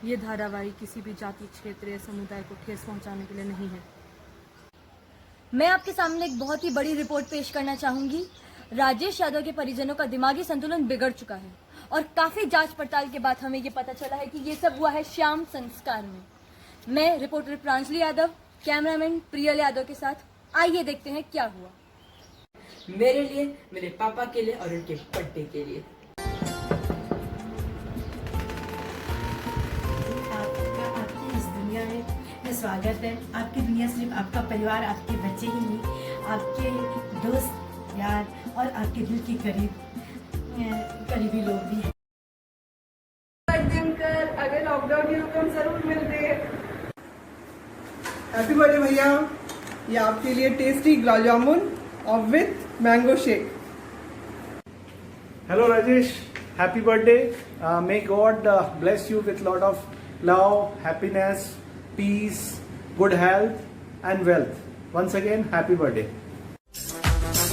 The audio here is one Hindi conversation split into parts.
ये धारावाहिक किसी भी जाति, क्षेत्र या समुदाय को ठेस पहुंचाने के लिए नहीं है। मैं आपके सामने एक बहुत ही बड़ी रिपोर्ट पेश करना चाहूंगी। राजेश यादव के परिजनों का दिमागी संतुलन बिगड़ चुका है और काफी जांच पड़ताल के बाद हमें ये पता चला है कि ये सब हुआ है श्याम संस्कार में। मैं रिपोर्टर प्रांजलि यादव, कैमरामैन प्रियल यादव के साथ, आइए देखते हैं क्या हुआ। मेरे लिए, मेरे पापा के लिए और उनके बर्थडे के लिए। आपकी इस दुनिया में स्वागत है। आपकी दुनिया सिर्फ आपका परिवार, आपके बच्चे ही नहीं, आपके दोस्त, यार और आपके दिल के करीबी लोग भी हैं। अगर लॉकडाउन नहीं होगा हम जरूर मिलते हैं। हैप्पी बर्थडे भैया, ये आपके लिए टेस्टी गुलाब जामुन और with mango shake. Hello Rajesh, happy birthday. May God bless you with lot of love, happiness, peace, good health and wealth. Once again, happy birthday.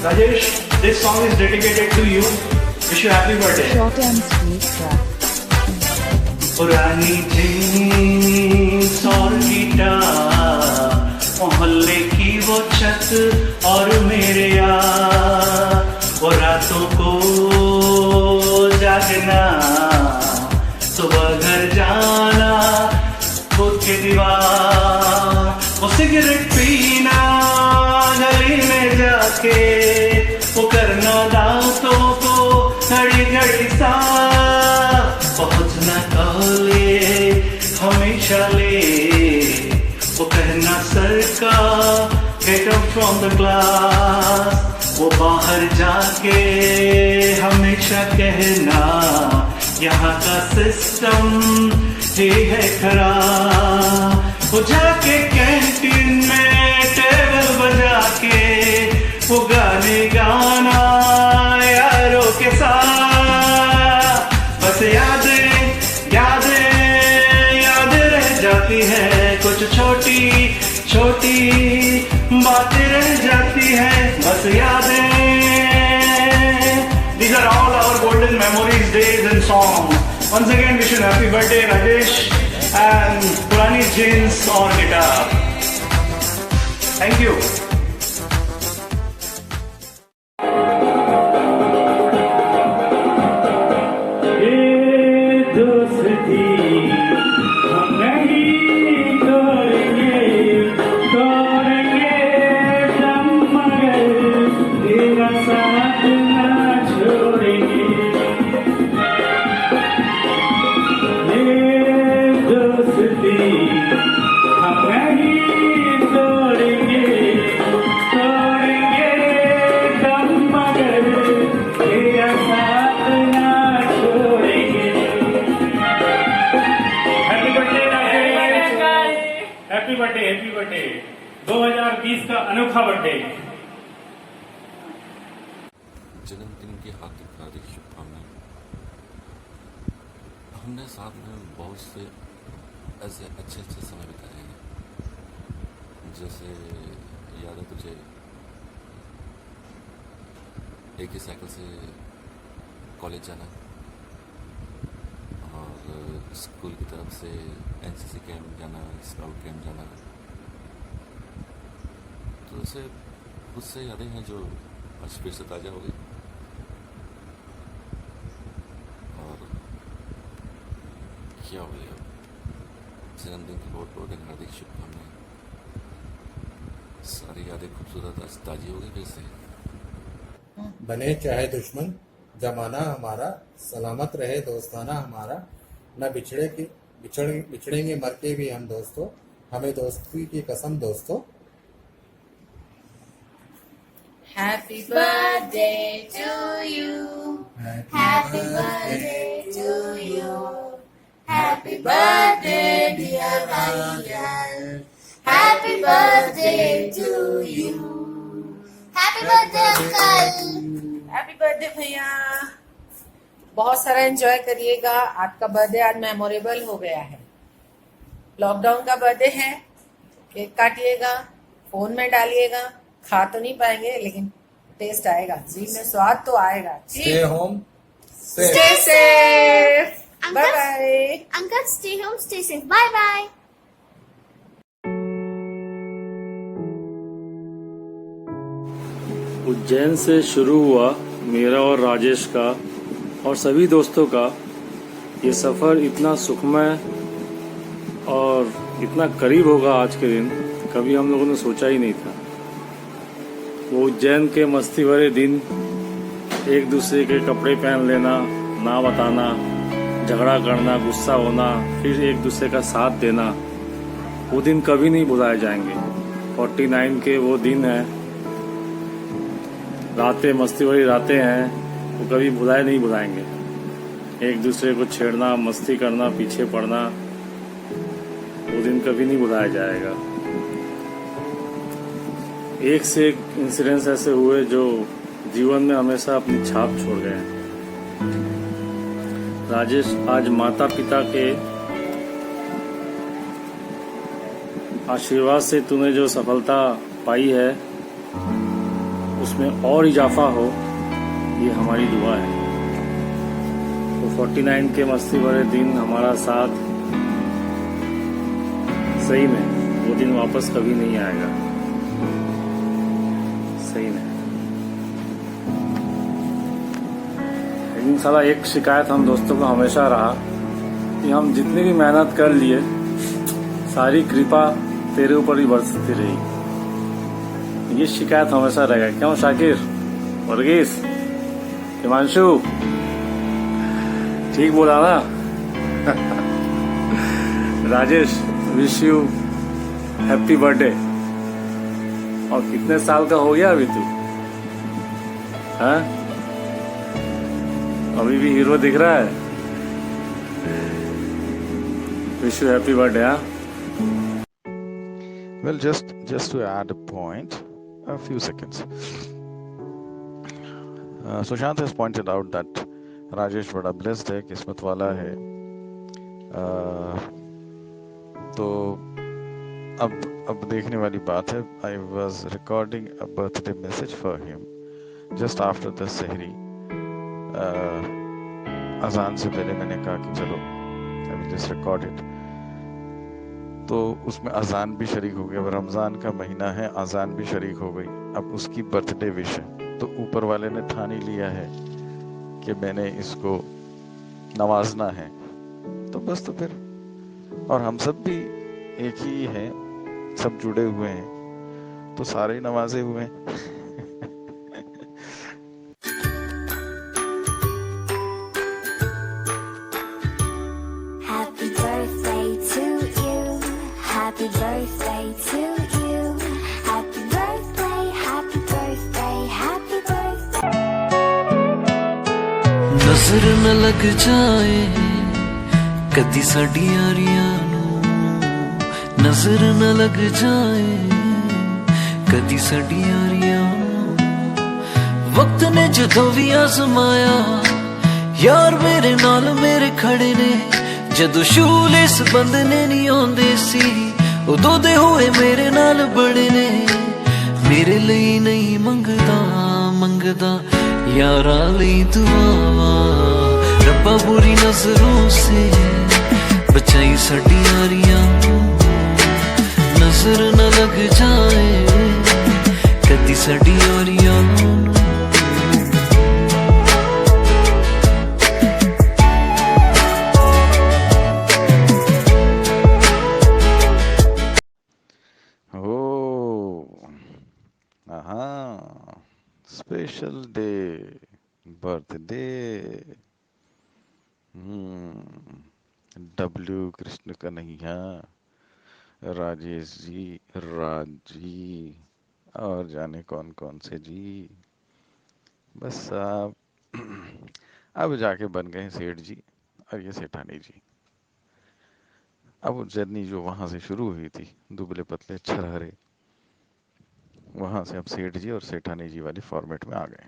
Rajesh, this song is dedicated to you. Wish you happy birthday. Short and sweet track. पुरानी जीन्स और गिटार, मोहल्ले की वो छत और मेरे यार, वो रातों को जागना, सुबह घर जाना, खुद के दीवार, वो सिगरेट पीना गली में जाके, वो करना दांतों को घड़ी घड़ी सा, पहुंचना कॉलेज हमेशा ले, वो कहना सर का get out from the class, वो बाहर जाके हमेशा कहना यहाँ का सिस्टम ये है खराब, वो जाके कैंटीन में टेबल बजा के वो गाने गाना यारों के साथ, बस यादें रह जाती है, कुछ छोटी छोटी बातें रह जाती है, बस यादें। These are all our golden memories, days and songs. Once again, wish you happy birthday, Rajesh, and Purani jeans or guitar. Thank you. Happy birthday 2020 का अनोखा बर्थडे। जन्मदिन की हार्दिक हार्दिक शुभकामनाएं। हमने साथ में बहुत से ऐसे अच्छे अच्छे समय बिताए हैं, जैसे याद है तुझे एक ही साइकिल से कॉलेज जाना और स्कूल की तरफ से एनसीसी कैंप जाना, स्काउट कैंप जाना, तो ऐसे कुछ से यादें हैं जो आज फिर से ताज़ा हो गई। और क्या हो गया, जन्मदिन की बहुत बहुत हार्दिक शुभकामनाएं। सारी यादें खूबसूरत आज ताज़ी हो गई फिर से। बने चाहे दुश्मन जमाना हमारा, सलामत रहे दोस्ताना हमारा, न बिछड़ेंगे मर के भी हम दोस्तों, हमें दोस्ती की कसम दोस्तों। Happy birthday to you. Happy birthday to you. Happy birthday dear Ryan. Happy birthday to you. Happy birthday uncle. Happy birthday भैया। बहुत सारा एंजॉय करिएगा। आपका बर्थडे आज मेमोरेबल हो गया है। लॉकडाउन का बर्थडे है, केक काटिएगा, फोन में डालिएगा, खा तो नहीं पाएंगे लेकिन टेस्ट आएगा, जीभ में स्वाद तो आएगा। Stay home, stay safe. Uncle, bye. Uncle, stay home, stay safe. Bye bye. Ujjain से शुरू हुआ मेरा और राजेश का और सभी दोस्तों का ये सफ़र इतना सुखमय और इतना करीब होगा आज के दिन कभी हम लोगों ने सोचा ही नहीं था। वो उज्जैन के मस्ती भरे दिन, एक दूसरे के कपड़े पहन लेना, ना बताना, झगड़ा करना, गुस्सा होना, फिर एक दूसरे का साथ देना, वो दिन कभी नहीं भुलाए जाएंगे। 49 के वो दिन है, रातें, मस्ती भरी रातें हैं, वो कभी भुलाए नहीं भुलाएंगे। एक दूसरे को छेड़ना, मस्ती करना, पीछे पड़ना, वो दिन कभी नहीं भुलाया जाएगा। एक से एक इंसिडेंट्स ऐसे हुए जो जीवन में हमेशा अपनी छाप छोड़ गए हैं। राजेश, आज माता पिता के आशीर्वाद से तूने जो सफलता पाई है उसमें और इजाफा हो, ये हमारी दुआ है। तो 49 के मस्ती भरे दिन हमारा साथ, सही में वो दिन वापस कभी नहीं आएगा, सही में। लेकिन साला एक शिकायत हम दोस्तों को हमेशा रहा कि हम जितनी भी मेहनत कर लिए, सारी कृपा तेरे ऊपर ही बरसती रही। ये शिकायत हमेशा रहेगा। क्यों शाकिर, वर्गीस, हिमांशु, ठीक बोला ना? Rajesh, wish you happy birthday. और कितने साल का हो गया अभी तू? हाँ, अभी भी हीरो दिख रहा है। Wish you happy birthday. हाँ, Well, just to add a point, a few seconds. Sushant has pointed out that Rajesh बड़ा blessed है, किस्मत वाला है। तो अब देखने वाली बात है। I was recording a birthday message for him just after the सहरी। अजान से पहले मैंने कहा कि चलो I will just record it। तो उसमें अजान भी शरीक हो गया। अब रमज़ान का महीना है, अजान भी शरीक हो गई। अब उसकी बर्थडे विश है, तो ऊपर वाले ने ठान ही लिया है कि मैंने इसको नवाजना है। तो बस, तो फिर, और हम सब भी एक ही हैं, सब जुड़े हुए हैं, तो सारे ही नवाजे हुए हैं। Happy birthday to you. Happy birthday to you. Happy birthday, happy birthday, happy birthday. नजर न लग जाए कदी साडी यारियां नूं, नजर न लग जाए कदी साडी यारियां नूं। वक्त ने जदों भी आजमाया, यार मेरे नाल मेरे खड़े ने। जदों शूलेस बंधने नहीं आउंदे सी, उदों दे होए मेरे नाल बड़े ने। मेरे ਲਈ नहीं मंगदा मंगदा यारा ਲਈ दुआवा। रब्बा बुरी नजरों से बचाई साडी यारियां, नजर न लग जाए कदी साडी यारियां। Special day, birthday. W Krishna Kanhaiya, Rajesh ji, Raj ji, और जाने कौन कौन से जी। बस अब जाके बन गए सेठ जी और ये सेठानी जी। अब वो जर्नी जो वहाँ से शुरू हुई थी, दुबले पतले छरहरे, वहाँ से अब सेठ जी और सेठानी जी वाली फॉर्मेट में आ गए।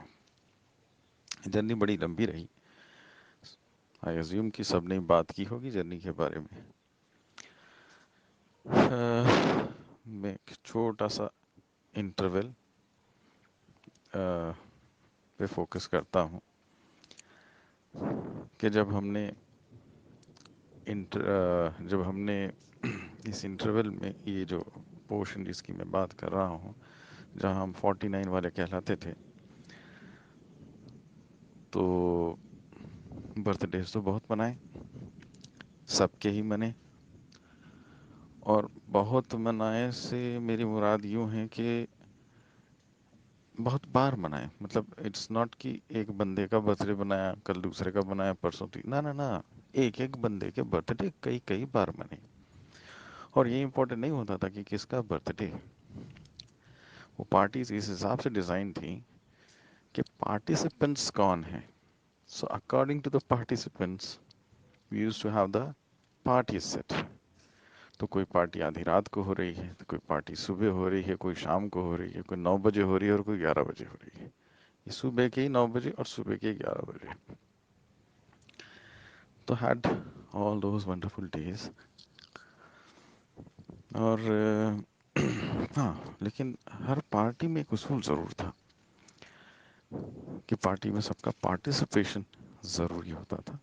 जर्नी बड़ी लंबी रही। आई अज्यूम कि सबने बात की होगी जर्नी के बारे में। मैं एक छोटा सा इंटरवल पे फोकस करता हूँ कि जब हमने जब हमने इस इंटरवल में ये जो पोर्शन जिसकी मैं बात कर रहा हूँ, जहाँ हम 49 वाले कहलाते थे, तो बर्थडेज तो बहुत मनाए, सबके ही मने, और बहुत मनाए से मेरी मुराद यूँ है कि बहुत बार मनाए। मतलब इट्स नॉट कि एक बंदे का बर्थडे बनाया, कल दूसरे का बनाया, परसों ना ना ना, एक एक बंदे के बर्थडे कई कई बार मने। और ये इम्पोर्टेंट नहीं होता था कि किसका बर्थडे, वो पार्टीज इस हिसाब से डिज़ाइन थी कि पार्टिसिपेंट्स कौन है। So according to the participants we used to have the party set. तो कोई पार्टी आधी रात को हो रही है, तो कोई पार्टी सुबह हो रही है, कोई शाम को हो रही है, कोई 9 बजे हो रही है और कोई 11 बजे हो रही है। ये सुबह के ही 9 बजे और सुबह के 11 बजे। तो had all those wonderful days. और हाँ, लेकिन हर पार्टी में एक उसूल ज़रूर था कि पार्टी में सबका पार्टिसिपेशन ज़रूरी होता था।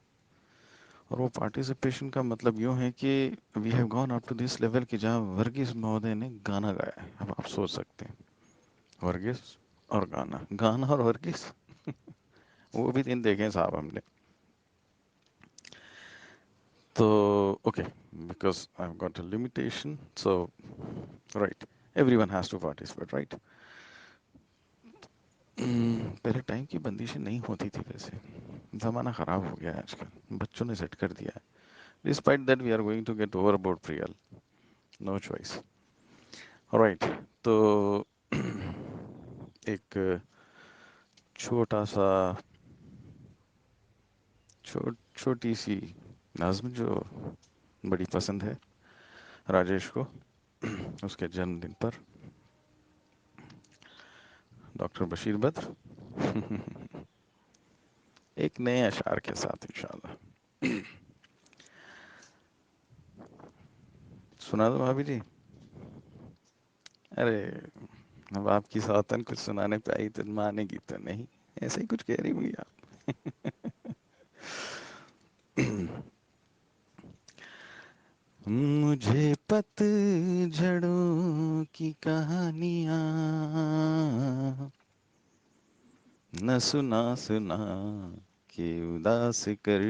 और वो पार्टिसिपेशन का मतलब यूँ है कि we have gone up to this level कि जहाँ वर्गीस महोदय ने गाना गाया है। अब आप सोच सकते हैं, वर्गीस और गाना, गाना और वर्गीस वो भी दिन देखे साहब हमने। तो okay, because I have got a limitation, so right, everyone has to participate, right. पहले टाइम की बंदिशें नहीं होती थी, वैसे ज़माना ख़राब हो गया है आजकल, बच्चों ने सेट कर दिया है। Despite that we are going to get over about प्रियल, नो चॉइस, राइट। तो एक छोटा सा छोटी सी नज़्म जो बड़ी पसंद है राजेश को, उसके जन्मदिन पर, डॉक्टर बशीर बद्र एक नए अशार के साथ इंशाल्लाह। सुना दो भाभी जी। अरे अब आपकी सौतन कुछ सुनाने पे आई तो मानेगी तो नहीं, ऐसे ही कुछ कह रही हुई आप। मुझे पतझड़ों की कहानियाँ न सुना सुना के उदास कर,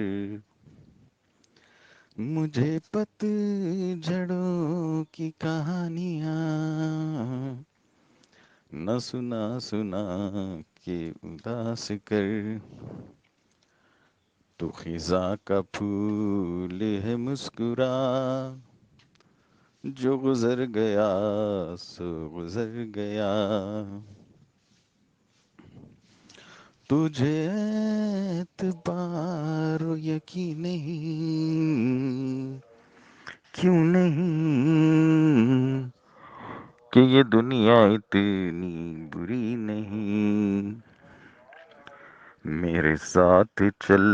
मुझे पतझड़ों की कहानियाँ न सुना सुना के उदास कर, तो खिजा का फूल है मुस्कुरा, जो गुजर गया सो गुजर गया, तुझे एतबार यकीन नहीं, क्यों नहीं कि ये दुनिया इतनी बुरी नहीं, मेरे साथ चल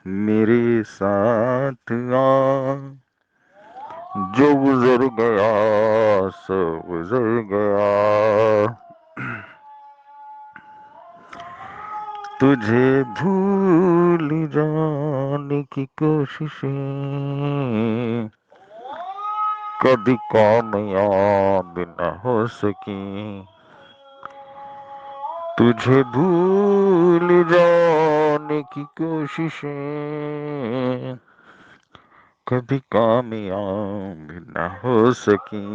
मेरे साथ आ, जो गुजर गया सो गुजर गया, तुझे भूल जाने की कोशिशें कभी कामयाब न हो सकी, तुझे भूल जाने की कोशिशें कभी कामयाब न हो सकी।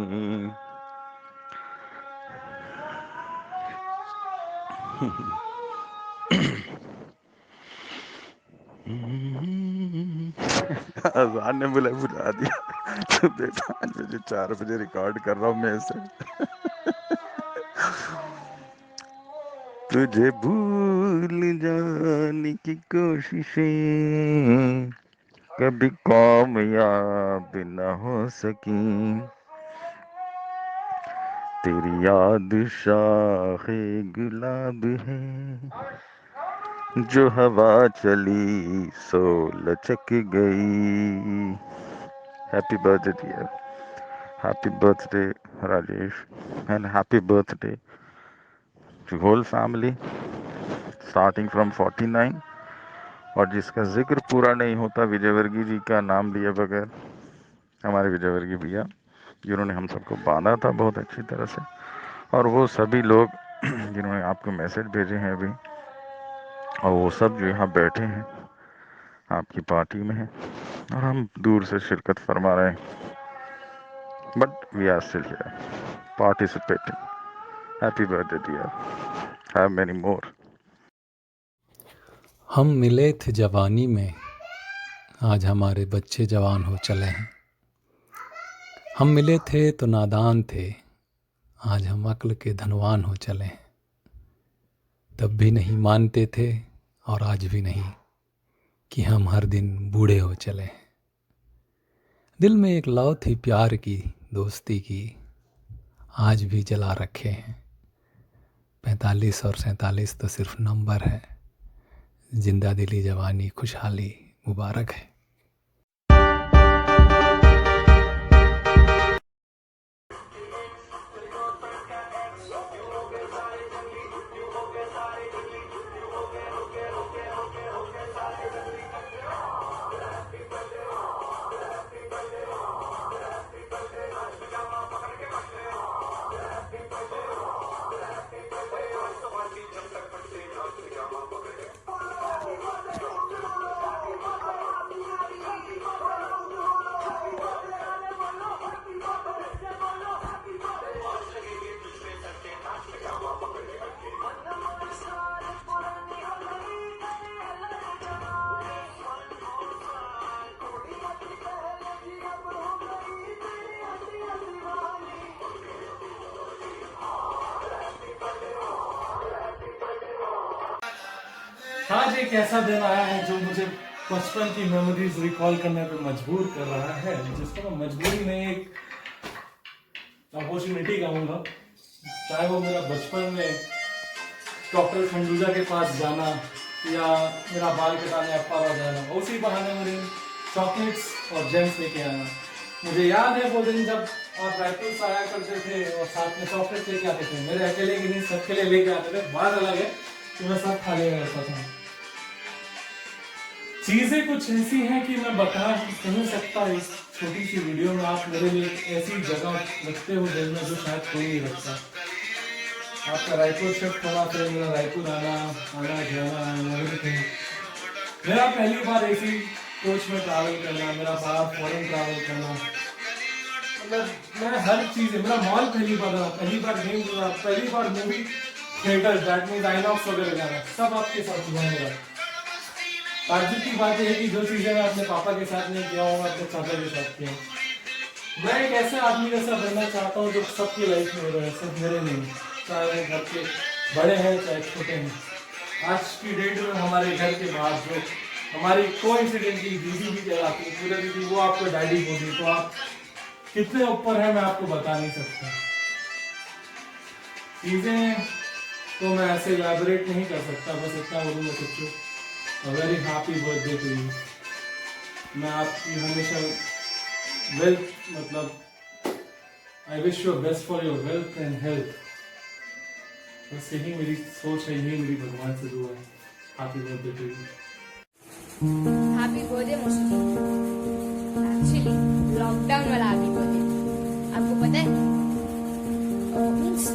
अजान ने बुला बुला दिया, सुबह 5 बजे 4 बजे रिकॉर्ड कर रहा हूँ मैं इसे। तुझे भूल जाने की कोशिशें कभी कामयाब न हो सकी, तेरी याद शाखे गुलाब है, जो हवा चली सो लचक गई। Happy birthday dear, happy birthday Rajesh, and happy birthday to whole family, starting from 49 और जिसका जिक्र पूरा नहीं होता विजयवर्गीय जी का नाम लिए बगैर, हमारे विजयवर्गीय भैया जिन्होंने हम सबको बांधा था बहुत अच्छी तरह से, और वो सभी लोग जिन्होंने आपको मैसेज भेजे हैं अभी, और वो सब जो यहाँ बैठे हैं आपकी पार्टी में हैं और हम दूर से शिरकत फरमा रहे हैं, but we are still here participating. Happy birthday dear, have many more. हम मिले थे जवानी में, आज हमारे बच्चे जवान हो चले हैं। हम मिले थे तो नादान थे, आज हम अक्ल के धनवान हो चले हैं। तब भी नहीं मानते थे और आज भी नहीं कि हम हर दिन बूढ़े हो चले हैं। दिल में एक लौ थी प्यार की, दोस्ती की, आज भी जला रखे हैं। 45 और 47 तो सिर्फ नंबर है, जिंदा दिली जवानी खुशहाली मुबारक है। आज एक ऐसा दिन आया है जो मुझे बचपन की मेमोरीज रिकॉल करने पे मजबूर कर रहा है, जिसको मैं मजबूरी नहीं एक अपॉर्चुनिटी कहूँगा। चाहे वो मेरा बचपन में डॉक्टर खंडूजा के पास जाना या मेरा बाल कटाने अप्पा जाना, उसी बहाने मुझे चॉकलेट्स और जेम्स लेके आना। मुझे याद है वो दिन जब आप रायपुर से आया करते थे और साथ में चॉकलेट लेके आते थे, मेरे अकेले के नहीं सबके लिए लेके आते थे। बात अलग है कि मैं सब खा लिया करता था। चीजें कुछ ऐसी हैं कि मैं बता नहीं सकता इस छोटी सी वीडियो में। आप मेरे लिए ऐसी जगह रखते हो दिल में जो शायद कोई नहीं रखता। आपका रायपुर शिफ्ट होना, फिर मेरा रायपुर आना जाना, मेरा पहली बार ऐसी कोच में ट्रैवल करना, मेरा बाहर फॉरेन ट्रैवल करना, मतलब मैं हर चीज़, मेरा मॉल पहली बार गेम, पहली बार movie theatre, that means INOX वगैरह जाना, सब आपके साथ हुआ मेरा। ताज्जुब की बात यह है कि जो चीज़ें मैं अपने पापा के साथ नहीं किया हूँ, अपने चाचा के साथ किया हूँ। मैं एक ऐसे आदमी जैसा बनना चाहता हूँ जो सबकी लाइफ में हो रहा है, सिर्फ मेरे नहीं, चाहे वो घर के बड़े हैं चाहे छोटे हैं। आज की डेट में हमारे घर के बाहर जो हमारी कोइंसिडेंटली दीदी भी कहलाती है, पूरा दीदी, वो आपको डैडी बोली, तो आप कितने ऊपर है मैं आपको बता नहीं सकता। चीज़ें तो मैं ऐसे इलैबोरेट नहीं कर सकता, बस इतना बोलूँगा कुछ। Very happy birthday to you. मैं आपकी हमेशा वेल्थ, मतलब I wish you best for your wealth and health. बस यही मेरी सोच है, यही मेरी भगवान से दुआ है। Happy birthday to you. Happy birthday मौसी। एक्चुअली लॉकडाउन वाला हैप्पी बर्थडे। आपको पता है मीन्स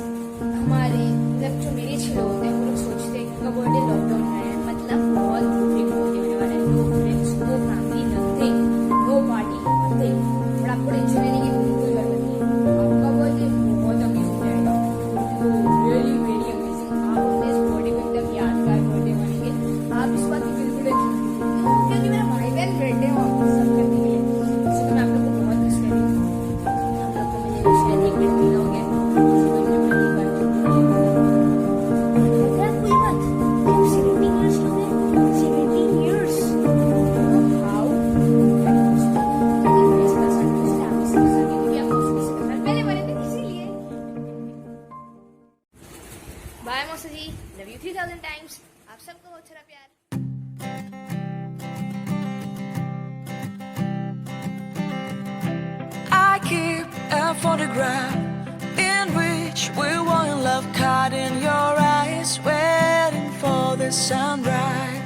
हमारे जब जो मेरे छह लोग होते हैं वो लोग सोचते हैं उनका बर्थडे लॉकडाउन में है, मतलब बहुत बुरे बर्थडे होने वाला है। No friends, no family, nothing, no party, nothing. But आपको टेंशन लेने की कोई जरूरत नहीं है। आपका बर्थडे बहुत अमेजिंग रहेगा, रियली वेरी अमेजिंग। आप अपने इस बर्थडे को एकदम यादगार बर्थडे बनेंगे। आप इस बात की बिल्कुल टेंशन नहीं, क्योंकि मेरा भाई बहन बर्थडे सब करने के लिए, इसलिए मैं आप लोग को बहुत मिस करूँगी। आप लोग को मुझे शायद 1 मिनट मिला हो गया, बाय मौसा जी, लव यू 3000 टाइम्स। आप सबको बहुत सारा प्यार। I keep a photograph in which we were in love, caught in your eyes, waiting for the sunrise.